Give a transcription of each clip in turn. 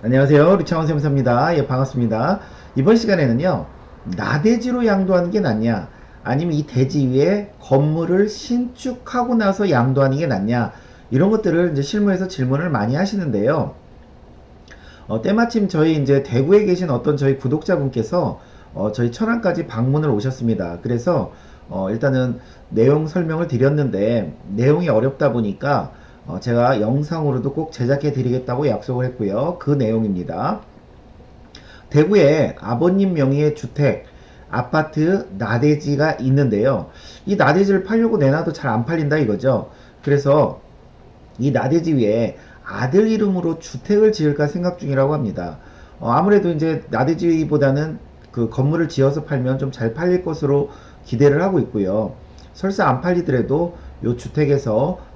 안녕하세요. 류창원 쌤사입니다. 예, 반갑습니다. 이번 시간에는요, 나대지로 양도하는 게 낫냐, 아니면 이 대지 위에 건물을 신축하고 나서 양도하는 게 낫냐, 이런 것들을 이제 실무에서 질문을 많이 하시는데요. 때마침 저희 이제 대구에 계신 어떤 저희 구독자분께서 저희 천안까지 방문을 오셨습니다. 그래서 일단은 내용 설명을 드렸는데 내용이 어렵다 보니까 제가 영상으로도 꼭 제작해 드리겠다고 약속을 했고요. 그 내용입니다. 대구에 아버님 명의의 주택, 아파트, 나대지가 있는데요. 이 나대지를 팔려고 내놔도 잘 안 팔린다 이거죠. 그래서 이 나대지 위에 아들 이름으로 주택을 지을까 생각 중이라고 합니다. 아무래도 이제 나대지보다는 그 건물을 지어서 팔면 좀 잘 팔릴 것으로 기대를 하고 있고요. 설사 안 팔리더라도 요 주택에서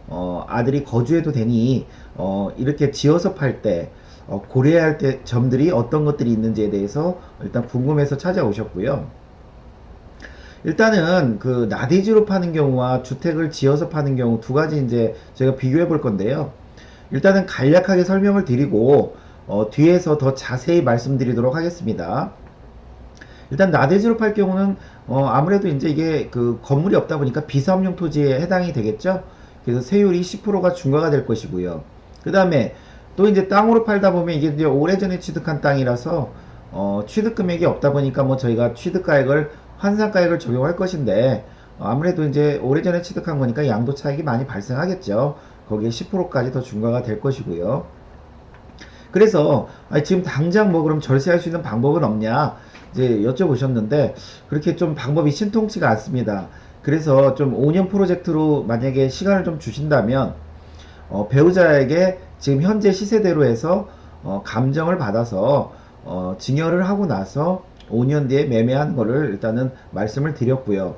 아들이 거주해도 되니 이렇게 지어서 팔 때 고려해야 할 때 점들이 어떤 것들이 있는지에 대해서 일단 궁금해서 찾아오셨고요. 일단은 그 나대지로 파는 경우와 주택을 지어서 파는 경우 두 가지 이제 제가 비교해 볼 건데요. 일단은 간략하게 설명을 드리고 뒤에서 더 자세히 말씀드리도록 하겠습니다. 일단 나대지로 팔 경우는 아무래도 이제 이게 그 건물이 없다 보니까 비사업용 토지에 해당이 되겠죠. 그래서 세율이 10%가 중과가 될 것이고요. 그 다음에 또 이제 땅으로 팔다 보면 이게 이제 오래전에 취득한 땅이라서 취득 금액이 없다 보니까 뭐 저희가 취득가액을 환산가액을 적용할 것인데 아무래도 이제 오래전에 취득한 거니까 양도 차익이 많이 발생하겠죠. 거기에 10%까지 더 중과가 될 것이고요. 그래서 지금 당장 뭐 그럼 절세할 수 있는 방법은 없냐 이제 여쭤보셨는데 그렇게 좀 방법이 신통치가 않습니다. 그래서 좀 5년 프로젝트로 만약에 시간을 좀 주신다면 배우자에게 지금 현재 시세대로 해서 감정을 받아서 증여를 하고 나서 5년 뒤에 매매한 거를 일단은 말씀을 드렸고요.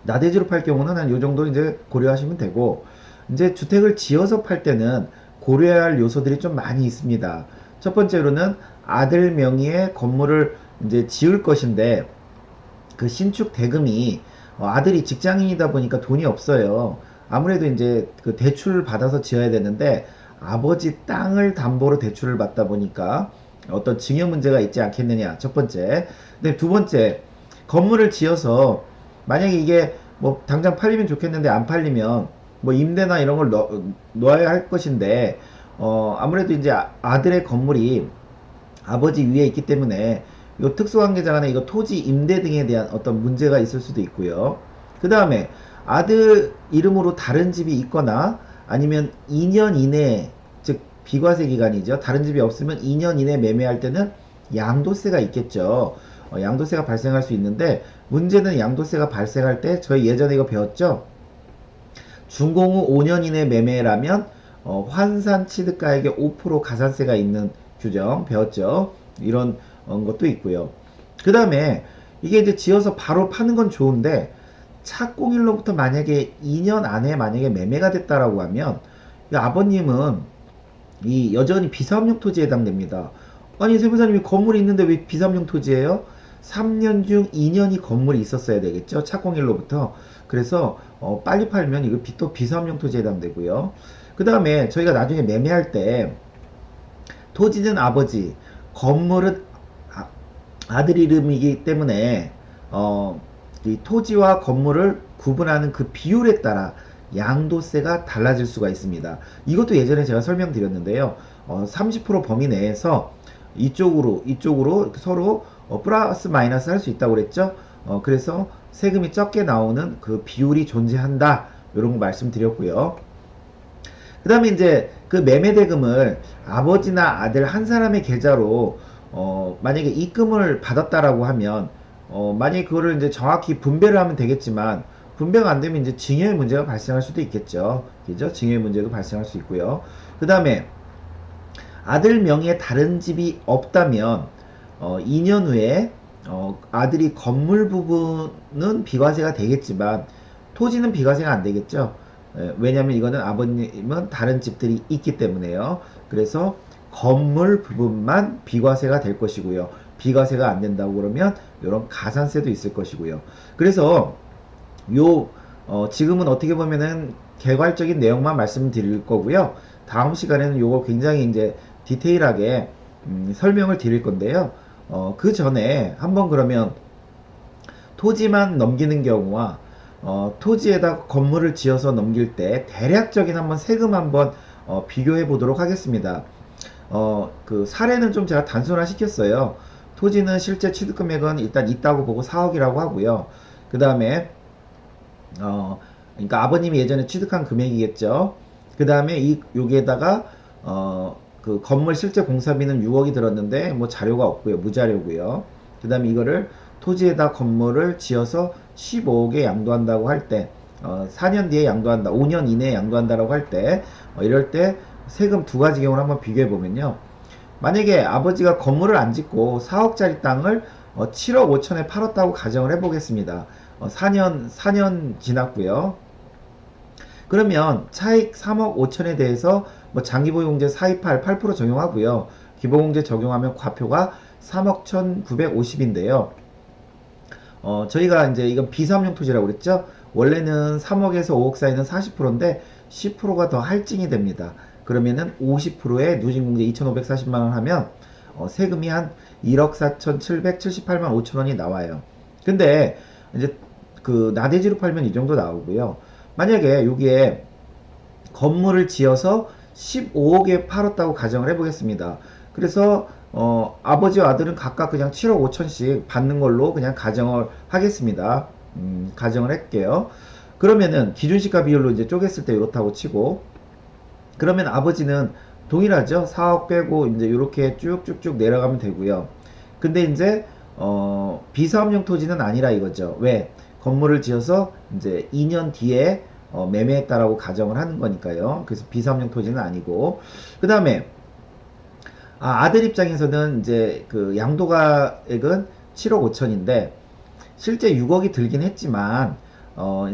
나대지로 팔 경우는 한 요 정도 이제 고려하시면 되고 이제 주택을 지어서 팔 때는 고려해야 할 요소들이 좀 많이 있습니다. 첫 번째로는 아들 명의의 건물을 이제 지을 것인데 그 신축 대금이 아들이 직장인이다 보니까 돈이 없어요. 아무래도 이제 그 대출을 받아서 지어야 되는데 아버지 땅을 담보로 대출을 받다 보니까 어떤 증여 문제가 있지 않겠느냐. 첫 번째. 근데 두 번째, 건물을 지어서 만약에 이게 뭐 당장 팔리면 좋겠는데 안 팔리면 뭐 임대나 이런 걸 넣어야 할 것인데 아무래도 이제 아들의 건물이 아버지 위에 있기 때문에 이 특수관계자 간에 이거 토지 임대 등에 대한 어떤 문제가 있을 수도 있고요. 그 다음에 아들 이름으로 다른 집이 있거나 아니면 2년 이내에 즉 비과세 기간이죠. 다른 집이 없으면 2년 이내 매매할 때는 양도세가 있겠죠. 양도세가 발생할 수 있는데 문제는 양도세가 발생할 때 저희 예전에 이거 배웠죠. 준공 후 5년 이내 매매라면 환산 취득가액의 5% 가산세가 있는 규정 배웠죠. 이런 것도 있고요. 그 다음에 이게 이제 지어서 바로 파는 건 좋은데 착공일로부터 만약에 2년 안에 만약에 매매가 됐다라고 하면 이 아버님은 이 여전히 비사업용 토지에 해당됩니다. 아니 세무사님이 건물이 있는데 왜 비사업용 토지예요? 3년 중 2년이 건물이 있었어야 되겠죠. 착공일로부터. 그래서 빨리 팔면 이거 또 비사업용 토지에 해당되고요. 그 다음에 저희가 나중에 매매할 때 토지는 아버지, 건물은 아들 이름이기 때문에 이 토지와 건물을 구분하는 그 비율에 따라 양도세가 달라질 수가 있습니다. 이것도 예전에 제가 설명드렸는데요. 30% 범위 내에서 이쪽으로 서로 플러스 마이너스 할 수 있다고 그랬죠. 그래서 세금이 적게 나오는 그 비율이 존재한다. 이런 거 말씀드렸고요. 그 다음에 이제 그 매매 대금을 아버지나 아들 한 사람의 계좌로 만약에 입금을 받았다라고 하면 만약에 그거를 이제 정확히 분배를 하면 되겠지만 분배가 안 되면 이제 증여의 문제가 발생할 수도 있겠죠. 그죠? 증여의 문제도 발생할 수 있고요. 그 다음에 아들 명의의 다른 집이 없다면 2년 후에 아들이 건물 부분은 비과세가 되겠지만 토지는 비과세가 안 되겠죠. 왜냐하면 이거는 아버님은 다른 집들이 있기 때문에요. 그래서 건물 부분만 비과세가 될 것이고요. 비과세가 안 된다고 그러면 이런 가산세도 있을 것이고요. 그래서 요 지금은 어떻게 보면은 개괄적인 내용만 말씀드릴 거고요. 다음 시간에는 요거 굉장히 이제 디테일하게 설명을 드릴 건데요. 그 전에 한번 그러면 토지만 넘기는 경우와 토지에다 건물을 지어서 넘길 때 대략적인 한번 세금 한번 비교해 보도록 하겠습니다. 그 사례는 좀 제가 단순화 시켰어요. 토지는 실제 취득 금액은 일단 있다고 보고 4억이라고 하고요. 그 다음에 그러니까 아버님이 예전에 취득한 금액이겠죠. 그 다음에 여기에다가 그 건물 실제 공사비는 6억이 들었는데 뭐 자료가 없고요. 무자료고요. 그 다음에 이거를 토지에다 건물을 지어서 15억에 양도한다고 할 때, 4년 뒤에 양도한다, 5년 이내에 양도한다라고 할 때, 이럴 때 세금 두 가지 경우를 한번 비교해 보면요. 만약에 아버지가 건물을 안 짓고 4억짜리 땅을 7억 5천에 팔았다고 가정을 해보겠습니다. 4년 지났고요. 그러면 차익 3억 5천에 대해서 뭐 장기보유공제 428, 8% 적용하고요. 기본공제 적용하면 과표가 3억 1,950인데요. 저희가 이제 이건 비사업용 토지라고 그랬죠. 원래는 3억에서 5억 사이는 40%인데 10%가 더 할증이 됩니다. 그러면은 50%에 누진공제 2,540만원 하면 세금이 한 1억 4,778만 5천원이 나와요. 근데 이제 그 나대지로 팔면 이 정도 나오고요. 만약에 여기에 건물을 지어서 15억에 팔았다고 가정을 해보겠습니다. 그래서 아버지와 아들은 각각 그냥 7억 5천씩 받는 걸로 그냥 가정을 하겠습니다. 가정을 할게요. 그러면은 기준시가 비율로 이제 쪼갰을 때 이렇다고 치고, 그러면 아버지는 동일하죠. 4억 빼고 이제 이렇게 쭉쭉쭉 내려가면 되고요. 근데 이제 비사업용 토지는 아니라 이거죠. 왜? 건물을 지어서 이제 2년 뒤에 매매했다라고 가정을 하는 거니까요. 그래서 비사업용 토지는 아니고, 그 다음에 아들 입장에서는 이제 그 양도가액은 7억 5천인데 실제 6억이 들긴 했지만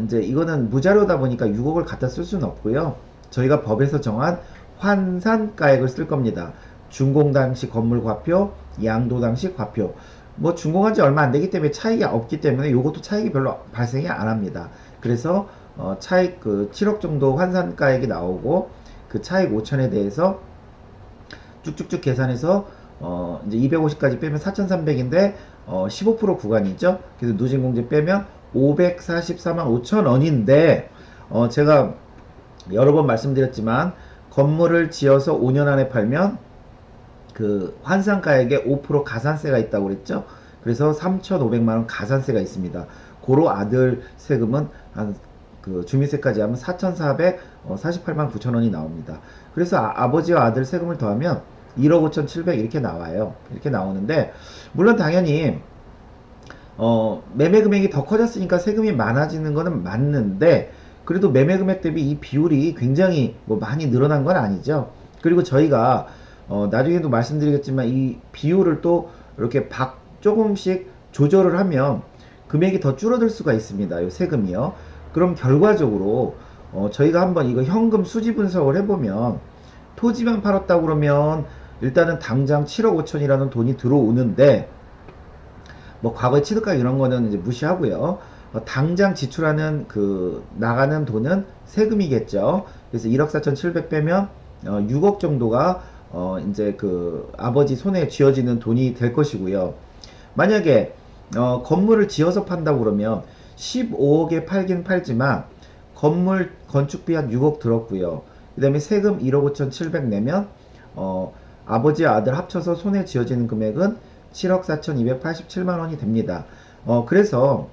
이제 이거는 무자료다 보니까 6억을 갖다 쓸 수는 없고요. 저희가 법에서 정한 환산가액을 쓸 겁니다. 준공 당시 건물 과표, 양도 당시 과표. 뭐 준공한 지 얼마 안 되기 때문에 차익이 없기 때문에 이것도 차익이 별로 발생이 안 합니다. 그래서 차익 그 7억 정도 환산가액이 나오고 그 차익 5천에 대해서 쭉쭉쭉 계산해서 이제 250까지 빼면 4,300인데 15% 구간이죠. 그래서 누진공제 빼면 544만 5천 원인데 제가 여러 번 말씀드렸지만 건물을 지어서 5년 안에 팔면 그 환산가액에 5% 가산세가 있다고 그랬죠. 그래서 3,500만 원 가산세가 있습니다. 고로 아들 세금은 한 그 주민세까지 하면 4,448만 9천 원이 나옵니다. 그래서 아버지와 아들 세금을 더하면 1억 5,700 이렇게 나와요. 이렇게 나오는데 물론 당연히 매매 금액이 더 커졌으니까 세금이 많아지는 거는 맞는데 그래도 매매 금액 대비 이 비율이 굉장히 뭐 많이 늘어난 건 아니죠. 그리고 저희가 나중에도 말씀드리겠지만 이 비율을 또 이렇게 조금씩 조절을 하면 금액이 더 줄어들 수가 있습니다. 이 세금이요. 그럼 결과적으로 저희가 한번 이거 현금 수지 분석을 해보면 토지만 팔았다고 그러면 일단은 당장 7억 5천이라는 돈이 들어오는데 뭐 과거의 취득가 이런 거는 이제 무시하고요. 당장 지출하는 그 나가는 돈은 세금이겠죠. 그래서 1억 4,700 빼면 6억 정도가 이제 그 아버지 손에 쥐어지는 돈이 될 것이고요. 만약에 건물을 지어서 판다고 그러면 15억에 팔긴 팔지만 건물 건축비 한 6억 들었고요. 그 다음에 세금 1억 5,700 내면 아버지와 아들 합쳐서 손에 쥐어지는 금액은 7억 4,287만 원이 됩니다. 그래서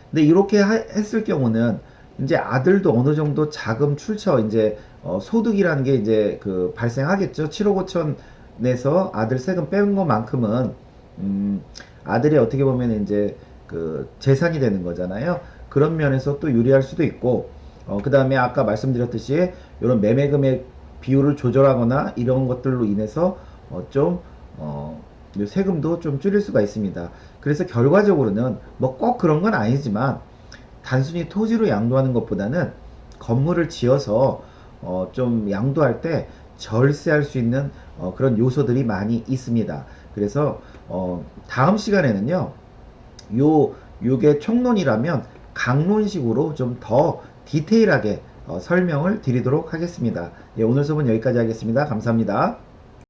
근데 이렇게 했을 경우는 이제 아들도 어느 정도 자금 출처 이제 소득이라는 게 이제 그 발생하겠죠. 7억 5천 내서 아들 세금 뺀 것만큼은 아들이 어떻게 보면 이제 그 재산이 되는 거잖아요. 그런 면에서 또 유리할 수도 있고 그 다음에 아까 말씀드렸듯이 이런 매매 금액 비율을 조절하거나 이런 것들로 인해서 좀 세금도 좀 줄일 수가 있습니다. 그래서 결과적으로는 뭐 꼭 그런 건 아니지만 단순히 토지로 양도하는 것보다는 건물을 지어서 좀 양도할 때 절세할 수 있는 그런 요소들이 많이 있습니다. 그래서 다음 시간에는요 요게 총론이라면 강론식으로 좀 더 디테일하게 설명을 드리도록 하겠습니다. 예, 오늘 수업은 여기까지 하겠습니다. 감사합니다.